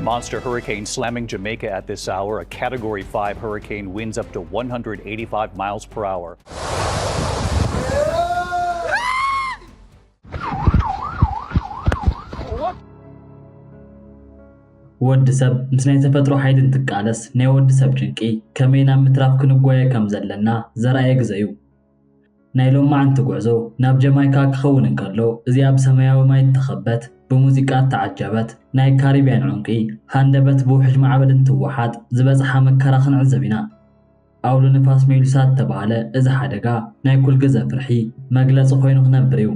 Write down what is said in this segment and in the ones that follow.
monster hurricane slamming Jamaica at this hour. A Category 5 hurricane, winds up to 185 miles per hour. ወድ ሰብ ምስ ናይ ተፈጥሮ ሓይል እንትቃለስ ናይ ወድ ሰብ ጭንቂ ከመይና ምትራፍ ክንጓየ ከም ዘለና ዘርአየ ግዘዩ ናይ ሎማዓንቲ ጉዕዞ ናብ ጀማይካ ክኸውን እንከሎ እዚ ኣብ ሰማያዊ ማይ ተኸበት ብሙዚቃ ተዓጀበት ናይ ካሪቢያን ዑንቂ ሃንደበት ብውሕጅ ማዕበል እንትወሓጥ ዝበፅሓ መከራ ክንዕዘብ ኢና ኣውሎ ንፋስ ሜሉሳት ተባሃለ እዚ ሓደጋ ናይ ኩል ግዜ ፍርሒ መግለፂ ኮይኑ ክነብር እዩ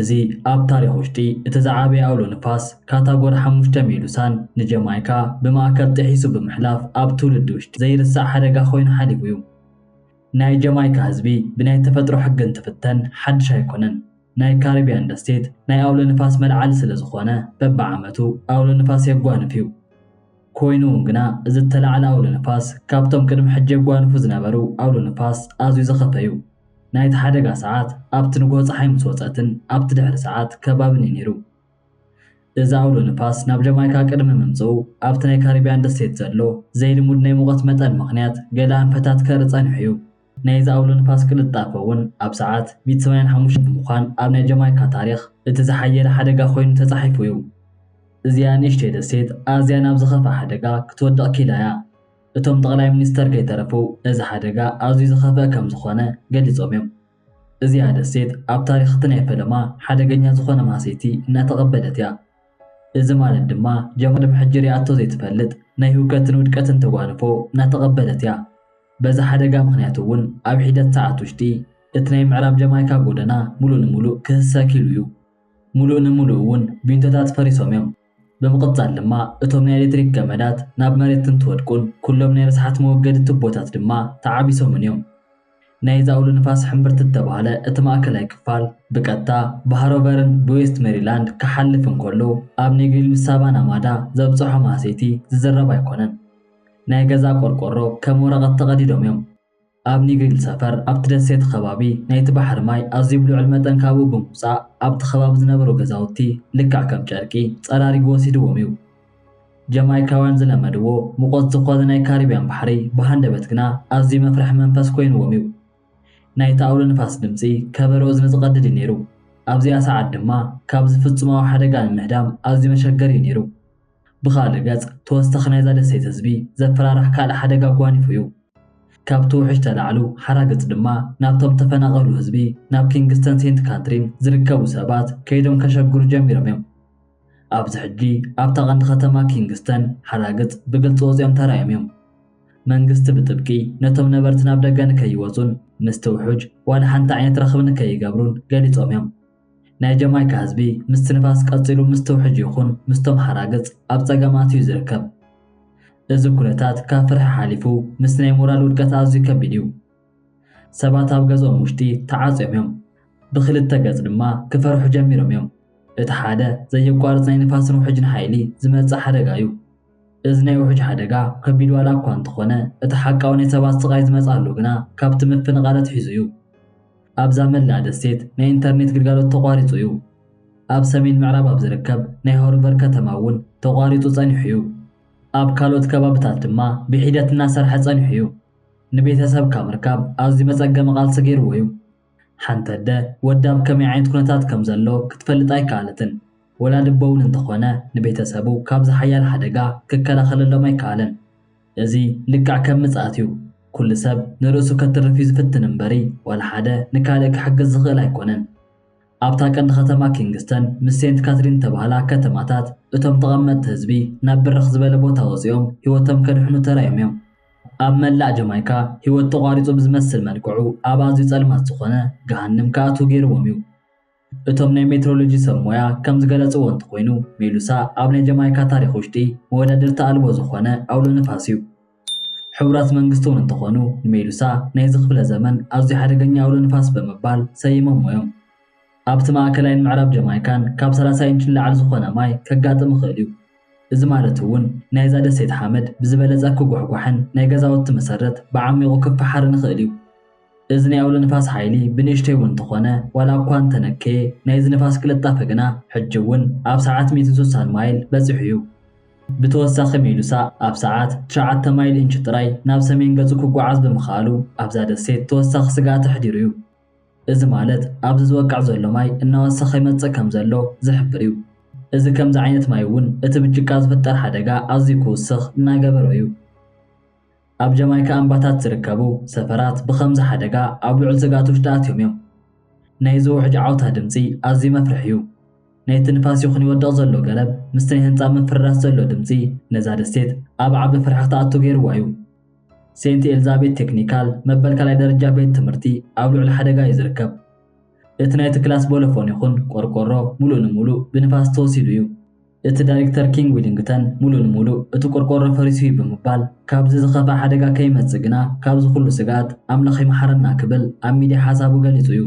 እዚ ኣብ ታሪኽ ውሽጢ እቲ ዝዓበየ ኣውሎ ንፋስ ካታጎሪ 5 ሜሉሳን ንጀማይካ ብማእከል ጥሒሱ ብምሕላፍ ኣብ ትውልዲ ውሽጢ ዘይርሳዕ ሓደጋ ኮይኑ ሓሊፉ እዩ ናይ ጀማይካ ህዝቢ ብናይ ተፈጥሮ ሕጊ እንትፍተን ሓድሽ ኣይኮነን ናይ ካሪቢያን ደሴት ናይ ኣውሎ ንፋስ መልዓሊ ስለ ዝኾነ በብዓመቱ ኣውሎ ንፋስ የጓንፍ እዩ ኮይኑ ግና እዚ ተላዕለ ኣውሎ ንፋስ ካብቶም ቅድሚ ሕጂ የጓንፉ ዝነበሩ ኣውሎ ንፋስ ኣዝዩ ዝኸፈ እዩ ናይቲ ሓደጋ ሰዓት ኣብቲ ንጎሆ ፀሓይ ምስ ወፀትን ኣብቲ ድሕሪ ሰዓት ከባብን እዩ ነይሩ እዚ ኣውሎ ንፋስ ናብ ጀማይካ ቅድሚ ምምፅኡ ኣብቲ ናይ ካሪቢያን ደሴት ዘሎ ዘይልሙድ ናይ ሙቐት መጠን ምኽንያት ገለ ኣንፈታት ከርኢ ፀኒሑ እዩ ናይዚ ኣውሎ ንፋስ ቅልጣፈ እውን ኣብ ሰዓት 185 ብምዃን ኣብ ናይ ጀማይካ ታሪኽ እቲ ዝሓየለ ሓደጋ ኮይኑ ተፃሒፉ እዩ እዚኣ ንእሽተይ ደሴት ኣዝያ ናብ ዝኸፈ ሓደጋ ክትወድቕ ኪላ እያ እቶም ጠቅላይ ሚኒስተር ከይተረፉ እዚ ሓደጋ ኣዝዩ ዝኸፈ ከም ዝኾነ ገሊፆም እዮም እዚኣ ደሴት ኣብ ታሪኽ እቲ ናይ ፈለማ ሓደገኛ ዝኾነ ማሰይቲ እናተቐበለት እያ እዚ ማለት ድማ ጀማይካ ቅድሚ ሕጂ ሪኣቶ ዘይትፈልጥ ናይ ህውከትን ውድቀትን ተጓንፎ እናተቐበለት እያ በዚ ሓደጋ ምኽንያት እውን ኣብ ሒደት ሰዓት ውሽጢ እቲ ናይ ምዕራብ ጀማይካ ጎደና ሙሉእ ንሙሉእ ክህሰክ ኢሉ እዩ ሙሉእ ንሙሉእ እውን ቢንቶታት ፈሪሶም እዮም ብምቕፃል ድማ እቶም ናይ ኤሌክትሪክ ገመዳት ናብ መሬት እንትወድቁን ኩሎም ናይ ርስሓት መወገዲ ቱቦታት ድማ ተዓቢሶምን እዮም ናይዚ ኣውሎ ንፋስ ሕምብርቲ ተባሃለ እቲ ማእከላይ ክፋል ብቀጥታ ብሃሮቨርን ብዌስት ሜሪላንድ ክሓልፍ እንከሎ ኣብ ኔግሪል ምስ ሳቫና ማዳ ዘብፅሖ ማሰይቲ ዝዝረብ ኣይኮነን ናይ ገዛ ቆርቆሮ ከም ወረቐት ተቐዲዶም እዮም ኣብ ኔግሪል ሰፈር ኣብቲ ደሴት ከባቢ ናይቲ ባሕሪ ማይ ኣዝዩ ብልዑል መጠን ካብኡ ብምውፃእ ኣብቲ ከባቢ ዝነበሩ ገዛውቲ ልክዕ ከም ጨርቂ ፀራሪጉ ወሲድዎም እዩ ጀማይካውያን ዝለመድዎ ሙቐት ዝኾነ ናይ ካሪቢያን ባሕሪ ብሃንደበት ግና ኣዝዩ መፍርሒ መንፈስ ኮይኑዎም እዩ ናይቲ ኣውሎ ንፋስ ድምፂ ከበሮ እዝኒ ዝቐድድ እዩ ነይሩ ኣብዚኣ ሰዓት ድማ ካብ ዝፍፅማዊ ሓደጋ ንምህዳም ኣዝዩ መሸገር እዩ ነይሩ ብኻልእ ገፅ ተወሳኺ ናይዛ ደሴት ህዝቢ ዘፈራርሕ ካልእ ሓደጋ ጓኒፉ እዩ ካብቲ ውሕጅ ተላዕሉ ሓራገፅ ድማ ናብቶም ተፈናቐሉ ህዝቢ ናብ ኪንግስተን ሴንት ካትሪን ዝርከቡ ሰባት ከይዶም ከሸግሩ ጀሚሮም እዮም ኣብዚ ሕጂ ኣብታ ቀንዲ ከተማ ኪንግስተን ሓራገፅ ብግልፂ ወፂኦም ተራእዮም እዮም መንግስቲ ብጥብቂ ነቶም ነበርቲ ናብ ደገ ንከይወፁን ምስቲ ውሕጅ ዋላ ሓንቲ ዓይነት ረኽቢ ንከይገብሩን ገሊፆም እዮም ናይ ጀማይካ ህዝቢ ምስቲ ንፋስ ቀፂሉ ምስቲ ውሕጅ ይኹን ምስቶም ሓራገፅ ኣብ ፀገማት እዩ ዝርከብ እዚ ኩነታት ካብ ፍርሒ ሓሊፉ ምስ ናይ ሞራል ውድቀት ኣዝዩ ከቢድ እዩ ሰባት ኣብ ገዝኦም ውሽጢ ተዓፅዮም እዮም ብክልተ ገፅ ድማ ክፈርሑ ጀሚሮም እዮም እቲ ሓደ ዘየቋርፅ ናይ ንፋስን ውሕጅን ሓይሊ ዝመፅእ ሓደጋ እዩ እዚ ናይ ውሕጅ ሓደጋ ከቢድ ዋላ እኳ እንተኾነ እቲ ሓቃዊ ናይ ሰባት ስቃይ ዝመፃሉ ግና ካብቲ ምፍንቃላት ሒዙ እዩ ኣብዛ መላእ ደሴት ናይ ኢንተርኔት ግልጋሎት ተቋሪፁ እዩ ኣብ ሰሜን ምዕራብ ኣብ ዝርከብ ናይ ሃሮቨር ከተማ እውን ተቋሪፁ ፀኒሑ እዩ ኣብ ካልኦት ከባቢታት ድማ ብሒደት እናሰርሐ ፀኒሑ እዩ ንቤተሰብ ካብ ምርካብ ኣዝዩ መፀገሚ ቃልሲ ገይርዎ እዩ ሓንቲ ኣደ ወዳ ኣብ ከመይ ዓይነት ኩነታት ከም ዘሎ ክትፈልጥ ኣይከኣለትን ወላ ልቦ እውን እንተኾነ ንቤተሰቡ ካብ ዝሓያል ሓደጋ ክከላኸለሎም ኣይከኣለን እዚ ልክዕ ከም ምፅኣት እዩ ኩሉ ሰብ ንርእሱ ከትርፍ እዩ ዝፍትን እምበሪ ወላ ሓደ ንካልእ ክሕግዝ ዝኽእል ኣይኮነን ኣብታ ቀንዲ ከተማ ኪንግስተን ምስ ሴንት ካትሪን ተባሃላ ከተማታት እቶም ተቐመጥቲ ህዝቢ ናብ ብርኽ ዝበለ ቦታ ወፂኦም ሂወቶም ከድሕኑ ተራእዮም እዮም ኣብ መላእ ጀማይካ ሂወት ተቋሪፁ ብዝመስል መልክዑ ኣብ ኣዝዩ ፀልማት ዝኾነ ገሃንም ከኣትዉ ገይርዎም እዩ እቶም ናይ ሜትሮሎጂ ሰብ ሞያ ከም ዝገለፅዎ እንተኮይኑ ሜሉሳ ኣብ ናይ ጀማይካ ታሪኽ ውሽጢ መወዳድርቲ ኣልቦ ዝኾነ ኣውሎ ንፋስ እዩ ሕቡራት መንግስቲ እውን እንተኾኑ ንሜሉሳ ናይዚ ክፍለ ዘመን ኣዝዩ ሓደገኛ ኣውሎ ንፋስ ብምባል ሰይሞም እዮም ኣብቲ ማእከላይን ምዕራብ ጀማይካን ካብ 30 ኢንች ላዕሊ ዝኾነ ማይ ከጋጥም ይኽእል እዩ እዚ ማለት እውን ናይዛ ደሴት ሓመድ ብዝበለፀ ክጓሕጓሕን ናይ ገዛውቲ መሰረት ብዓሚቑ ክፈሓርን ይኽእል እዩ እዚ ናይ ኣውሎ ንፋስ ሓይሊ ብንእሽተይ እውን እንተኾነ ዋላ እኳ እንተነከየ ናይዚ ንፋስ ቅልጣፈ ግና ሕጂ እውን ኣብ ሰዓት 160 ማይል በፂሑ እዩ ብተወሳኺ ሜሉሳ ኣብ ሰዓት 9 ማይል ኢንች ጥራይ ናብ ሰሜን ገጹ ክጓዓዝ ብምኽኣሉ ኣብዛ ደሴት ተወሳኺ ስጋኣት ኣሕዲሩ እዩ። እዚ ማለት ኣብዚ ዝወቅዕ ዘሎ ማይ እናወሰኸ ይመጽእ ከም ዘሎ ዝሕብር እዩ። እዚ ከምዚ ዓይነት ማይ እውን እቲ ብጭቃ ዝፍጠር ሓደጋ ኣዝዩ ክውስኽ እናገበሮ እዩ። ኣብ ጀማይካ ኣምባታት ዝርከቡ ሰፈራት ብኸምዚ ሓደጋ ኣብ ልዑል ስጋኣት ውሽጢ ኣትዮም እዮም። ናይ ዝውሕጅ ዓውታ ድምፂ ኣዝዩ መፍርሒ እዩ። ናይቲ ንፋስ ይኹን ይወድቕ ዘሎ ገረብ ምስቲ ናይ ህንፃ ምፍራስ ዘሎ ድምፂ ነዛ ደሴት ኣብ ዓቢ ፍርሒ ክትኣቱ ገይርዋ እዩ። ሴንት ኤልዛቤት ቴክኒካል መበል 2ይ ደረጃ ቤት ትምህርቲ ኣብ ልዑል ሓደጋ እዩ ዝርከብ። እቲ ናይቲ ክላስ ቦሎፎን ይኹን ቆርቆሮ ሙሉእ ንሙሉእ ብንፋስ ተወሲዱ እዩ። እቲ ዳይሬክተር ኪንግ ዊሊንግተን ሙሉእ ንሙሉእ እቲ ቆርቆሮ ፈሪሱ እዩ ብምባል ካብዚ ዝኸፋ ሓደጋ ከይመጽእ ግና ካብዚ ኩሉ ስጋኣት ኣምላኽ ይመሓረና ክብል ኣብ ሚድያ ሓሳቡ ገሊጹ እዩ።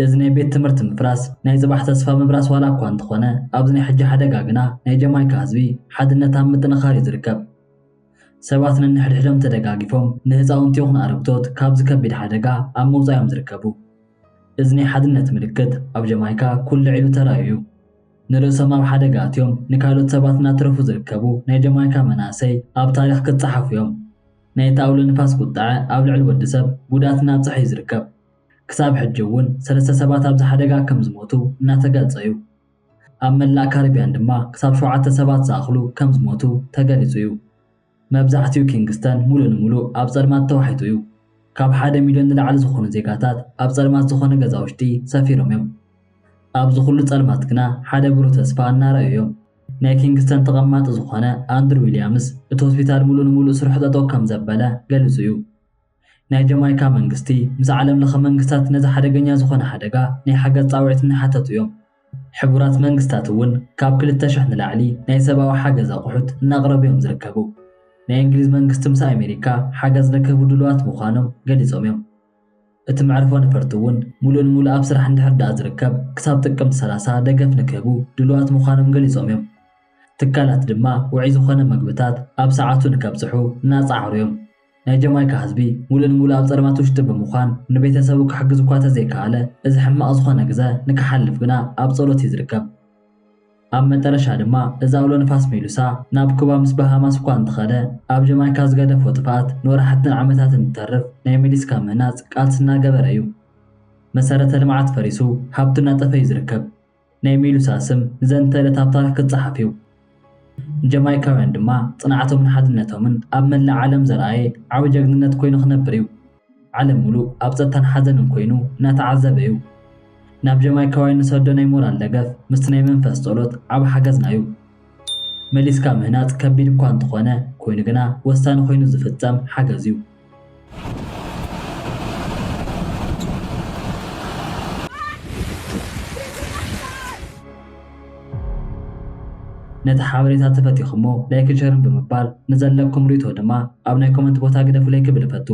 እዚ ናይ ቤት ትምህርቲ ምፍራስ ናይ ጽባሕ ተስፋ ምብራስ ዋላ እኳ እንተኾነ ኣብዚ ናይ ሕጂ ሓደጋ ግና ናይ ጀማይካ ህዝቢ ሓድነት ኣብ ምጥንኻር እዩ ዝርከብ። ሰባት ነንሕድሕዶም ተደጋጊፎም ንህፃውንቲ ይኹን ኣረግቶት ካብዚ ከቢድ ሓደጋ ኣብ ምውፃኦም ዝርከቡ። እዚ ናይ ሓድነት ምልክት ኣብ ጀማይካ ኩሉ ዒሉ ተራእዩ እዩ። ንርእሶም ኣብ ሓደጋ ኣትዮም ንካልኦት ሰባት እናተረፉ ዝርከቡ ናይ ጀማይካ መናእሰይ ኣብ ታሪኽ ክፀሓፉ እዮም። ናይቲ ኣውሎ ንፋስ ቁጣዐ ኣብ ልዕሊ ወዲ ሰብ ጉዳት እናብፅሐ እዩ ዝርከብ። ክሳብ ሕጂ እውን 3 ሰባት ኣብዚ ሓደጋ ከም ዝሞቱ እናተገልጸ እዩ። ኣብ መላእ ካሪብያን ድማ ክሳብ 7 ሰባት ዝኣኽሉ ከም ዝሞቱ ተገሊጹ እዩ። መብዛሕትኡ ኪንግስተን ሙሉእ ንሙሉእ ኣብ ጸልማት ተዋሒጡ እዩ። ካብ 1 ሚልዮን ንላዕሊ ዝኾኑ ዜጋታት ኣብ ጸልማት ዝኾነ ገዛ ውሽጢ ሰፊሮም እዮም። ኣብዚ ኩሉ ጸልማት ግና ሓደ ብሩህ ተስፋ እናረኣዩ እዮም። ናይ ኪንግስተን ተቐማጢ ዝኾነ ኣንድሩ ዊልያምስ እቲ ሆስፒታል ሙሉእ ንሙሉእ ስርሑ ጠጠው ከም ዘበለ ገሊጹ እዩ። ናይ ጀማይካ መንግስቲ ምስ ዓለም ለኸ መንግስታት ነዚ ሓደገኛ ዝኾነ ሓደጋ ናይ ሓገዝ ጻውዒት እናሓተቱ እዮም። ሕቡራት መንግስታት እውን ካብ 2000 ንላዕሊ ናይ ሰብኣዊ ሓገዝ ኣቑሑት እናቕረቡ እዮም ዝርከቡ። ናይ እንግሊዝ መንግስቲ ምስ ኣሜሪካ ሓገዝ ንክህቡ ድሉዋት ምዃኖም ገሊጾም እዮም። እቲ መዕርፎ ነፈርቲ እውን ሙሉእ ንሙሉእ ኣብ ስራሕ እንድሕር ዳኣ ዝርከብ ክሳብ ጥቅምቲ 30 ደገፍ ንክህቡ ድሉዋት ምዃኖም ገሊጾም እዮም። ትካላት ድማ ውዑይ ዝኾነ መግብታት ኣብ ሰዓቱ ንከብፅሑ እናጻዕሩ እዮም። ናይ ጀማይካ ህዝቢ ሙሉእ ንሙሉእ ኣብ ጸልማት ውሽጢ ብምዃን ንቤተሰቡ ክሕግዝ እኳ ተዘይከኣለ እዚ ሕማቕ ዝኾነ ግዜ ንክሓልፍ ግና ኣብ ጸሎት እዩ ዝርከብ። ኣብ መጨረሻ ድማ እዚ ኣውሎ ንፋስ ሜሉሳ ናብ ኩባ ምስ ባሃማስ እኳ እንተኸደ ኣብ ጀማይካ ዝገደፎ ጥፍኣት ንወራሕትን ዓመታትን እንትተርፍ ናይ ሜሊስካ ምህናፅ ቃልሲ እናገበረ እዩ። መሰረተ ልምዓት ፈሪሱ ሃብቱ እናጠፈ እዩ ዝርከብ። ናይ ሜሉሳ ስም ንዘንተ ዕለት ኣብ ታሪኽ ክፀሓፍ እዩ። ጀማይካውያን ድማ ጽንዓቶምን ሓድነቶምን ኣብ መላእ ዓለም ዘርኣየ ዓብዪ ጀግንነት ኮይኑ ክነብር እዩ። ዓለም ሙሉእ ኣብ ጸጥታን ሓዘንን ኮይኑ እናተዓዘበ እዩ። ናብ ጀማይካውያን ንሰዶ ናይ ሞራል ደገፍ ምስቲ ናይ መንፈስ ጸሎት ዓብ ሓገዝና እዩ። ሜሊስካ ምህናፅ ከቢድ እኳ እንተኾነ ኮይኑ ግና ወሳኒ ኮይኑ ዝፍጸም ሓገዝ እዩ። ነቲ ሓበሬታ ተፈቲኹሞ ላይክ ሸርን ብምባል ንዘለኩም ሪቶ ድማ ኣብ ናይ ኮመንት ቦታ ግደፉለይ ክብል ፈቱ።